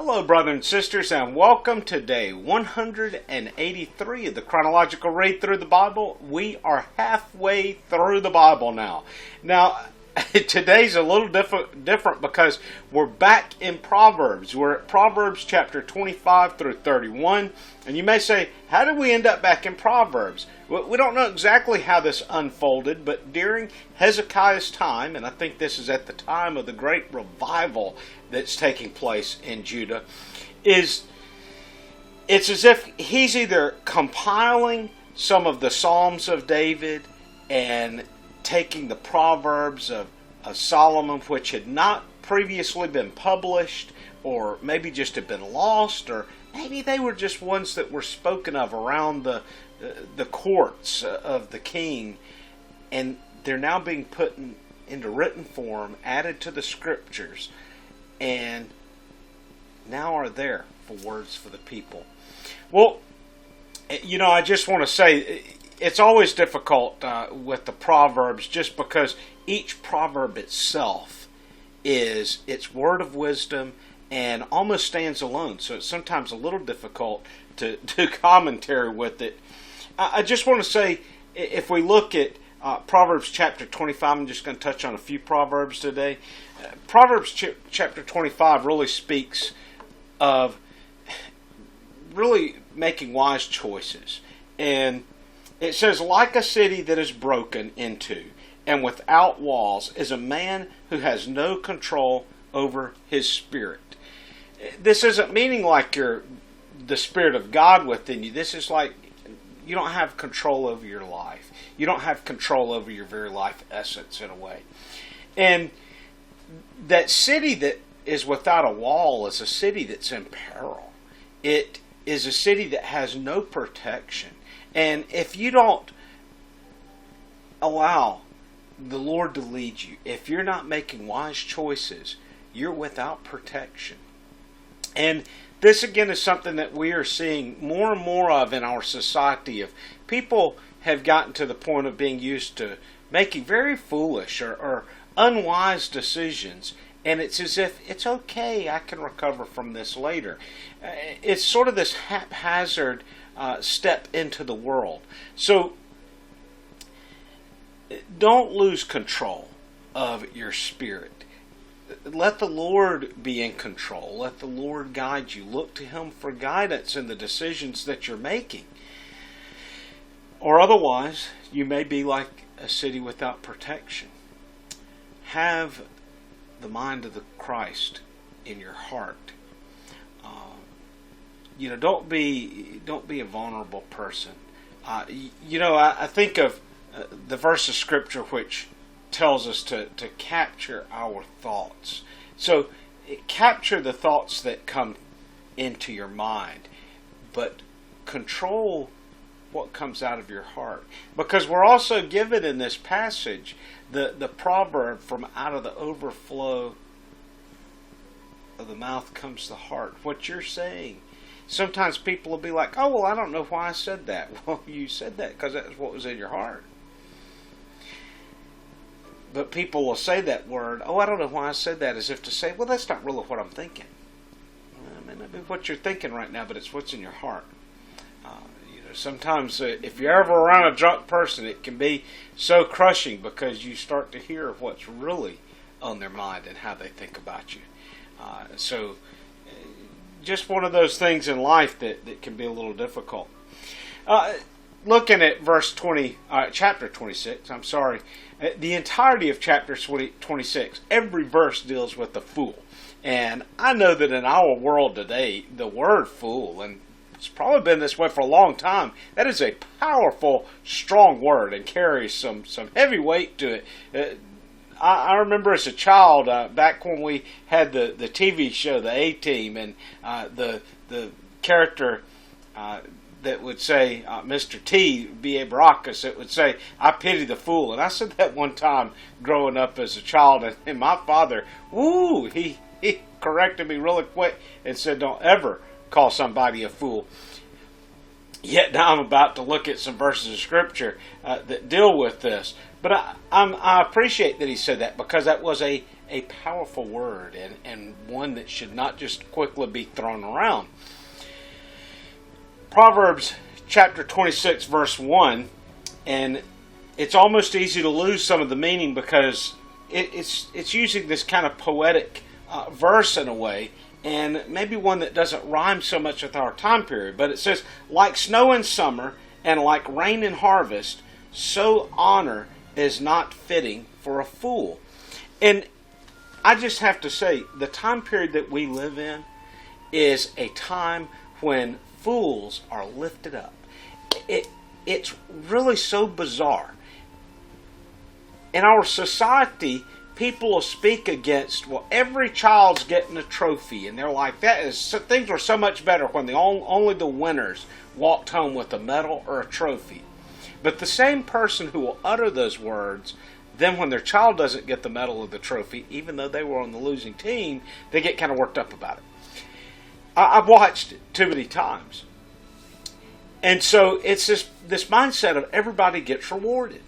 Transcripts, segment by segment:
Hello, brothers and sisters, and welcome to day 183 of the Chronological Read Through the Bible. We are halfway through the Bible now. Now, today's a little different because we're back in Proverbs. We're at Proverbs chapter 25 through 31. And you may say, how did we end up back in Proverbs? We don't know exactly how this unfolded, but during Hezekiah's time, and I think this is at the time of the great revival that's taking place in Judah, it's as if he's either compiling some of the Psalms of David and taking the Proverbs of Solomon, which had not previously been published, or maybe just had been lost, or maybe they were just ones that were spoken of around the courts of the king, and they're now being put into written form, added to the scriptures, and now are there for words for the people. Well, I just want to say, it's always difficult with the Proverbs just because each proverb itself is its word of wisdom and almost stands alone. So it's sometimes a little difficult to do commentary with it. I just want to say, if we look at Proverbs chapter 25, I'm just going to touch on a few Proverbs today. Proverbs chapter 25 really speaks of really making wise choices. And it says, like a city that is broken into and without walls is a man who has no control over his spirit. This isn't meaning like you're the Spirit of God within you. This is like you don't have control over your life. You don't have control over your very life essence in a way. And that city that is without a wall is a city that's in peril. It is a city that has no protection. And if you don't allow the Lord to lead you, if you're not making wise choices, you're without protection. And this again is something that we are seeing more and more of in our society. Of people have gotten to the point of being used to making very foolish or unwise decisions, and it's as if it's okay, I can recover from this later. It's sort of this haphazard step into the world. So don't lose control of your spirit. Let the Lord be in control. Let the Lord guide you. Look to Him for guidance in the decisions that you're making. Or otherwise, you may be like a city without protection. Have the mind of the Christ in your heart. Don't be a vulnerable person. I think of the verse of Scripture which tells us to capture our thoughts. So capture the thoughts that come into your mind, but control what comes out of your heart. Because we're also given in this passage the proverb, from out of the overflow of the mouth comes the heart. What you're saying. Sometimes people will be like, oh, well, I don't know why I said that. Well, you said that because that's what was in your heart. But people will say that word, oh, I don't know why I said that, as if to say, well, that's not really what I'm thinking. Well, it may not be what you're thinking right now, but it's what's in your heart. Sometimes if you're ever around a drunk person, it can be so crushing because you start to hear what's really on their mind and how they think about you. So just one of those things in life that can be a little difficult. Looking at chapter 26, the entirety of chapter 26, every verse deals with the fool. And I know that in our world today, the word fool, and it's probably been this way for a long time, that is a powerful, strong word and carries some heavy weight to it. I remember as a child, back when we had the TV show, the A-Team, and the character that would say, Mr. T, B.A. Baracus, it would say, I pity the fool. And I said that one time growing up as a child, and my father, he corrected me really quick and said, don't ever call somebody a fool. Yet now I'm about to look at some verses of Scripture that deal with this. But I appreciate that he said that, because that was a a powerful word, and one that should not just quickly be thrown around. Proverbs chapter 26 verse 1, and it's almost easy to lose some of the meaning because it's using this kind of poetic verse in a way, and maybe one that doesn't rhyme so much with our time period. But it says, like snow in summer and like rain in harvest, so honor is not fitting for a fool. And I just have to say, the time period that we live in is a time when fools are lifted up. It's really so bizarre. In our society, people will speak against, well, every child's getting a trophy, and they're like, things were so much better when only the winners walked home with a medal or a trophy. But the same person who will utter those words, then when their child doesn't get the medal or the trophy, even though they were on the losing team, they get kind of worked up about it. I've watched it too many times. And so it's this mindset of everybody gets rewarded.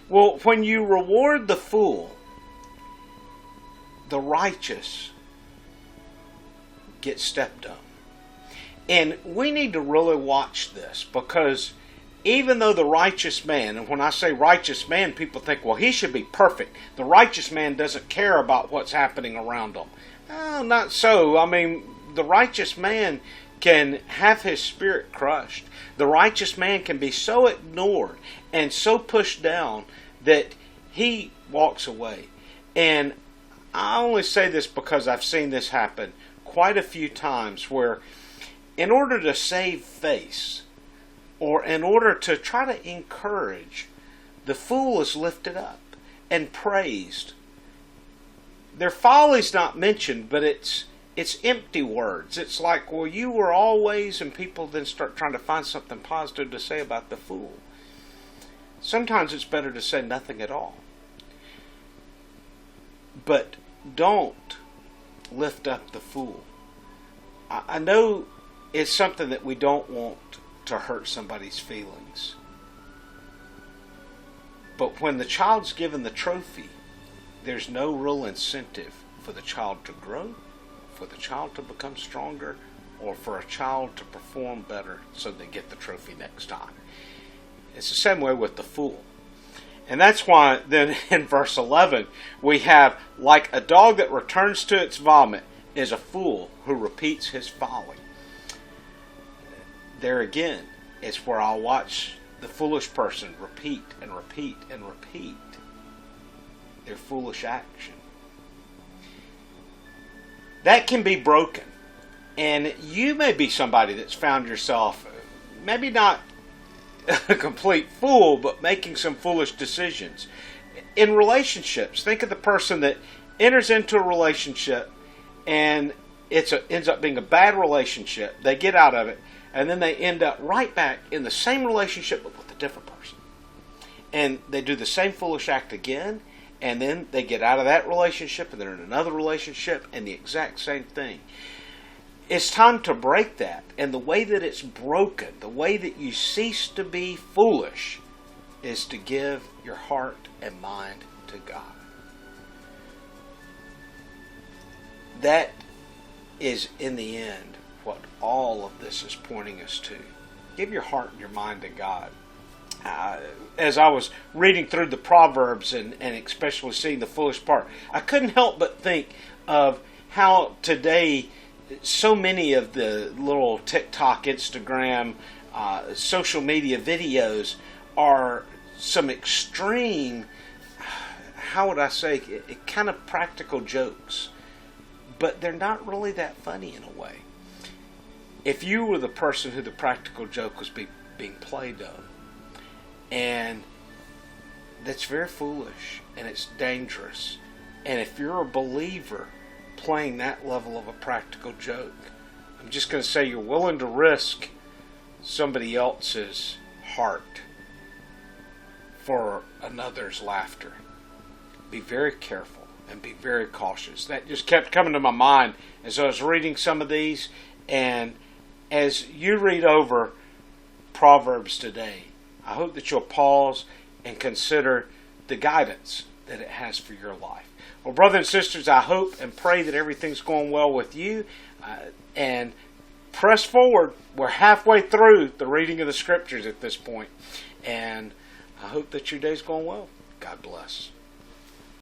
Well, when you reward the fool, the righteous get stepped on. And we need to really watch this, because even though the righteous man, and when I say righteous man, people think, well, he should be perfect. The righteous man doesn't care about what's happening around him. Oh, not so. I mean, the righteous man can have his spirit crushed. The righteous man can be so ignored and so pushed down that he walks away. And I only say this because I've seen this happen quite a few times, where in order to save face, or in order to try to encourage, the fool is lifted up and praised. Their folly's not mentioned, but it's empty words. It's like, well, you were always, and people then start trying to find something positive to say about the fool. Sometimes it's better to say nothing at all. But don't lift up the fool. I know it's something that we don't want to hurt somebody's feelings. But when the child's given the trophy, there's no real incentive for the child to grow, for the child to become stronger, or for a child to perform better so they get the trophy next time. It's the same way with the fool. And that's why then in verse 11 we have, like a dog that returns to its vomit is a fool who repeats his folly. There again, it's where I'll watch the foolish person repeat and repeat and repeat their foolish action. That can be broken. And you may be somebody that's found yourself, maybe not a complete fool, but making some foolish decisions. In relationships, think of the person that enters into a relationship and ends up being a bad relationship. They get out of it, and then they end up right back in the same relationship but with a different person. And they do the same foolish act again, and then they get out of that relationship and they're in another relationship and the exact same thing. It's time to break that. And the way that it's broken, the way that you cease to be foolish, is to give your heart and mind to God. That is, in the end, what all of this is pointing us to. Give your heart and your mind to God. As I was reading through the Proverbs and especially seeing the foolish part, I couldn't help but think of how today so many of the little TikTok, Instagram, social media videos are some extreme, how would I say, kind of practical jokes. But they're not really that funny in a way. If you were the person who the practical joke was being played on, and that's very foolish and it's dangerous. And if you're a believer playing that level of a practical joke, I'm just going to say you're willing to risk somebody else's heart for another's laughter. Be very careful and be very cautious. That just kept coming to my mind as I was reading some of these. And as you read over Proverbs today, I hope that you'll pause and consider the guidance that it has for your life. Well, brothers and sisters, I hope and pray that everything's going well with you. And press forward. We're halfway through the reading of the Scriptures at this point. And I hope that your day's going well. God bless.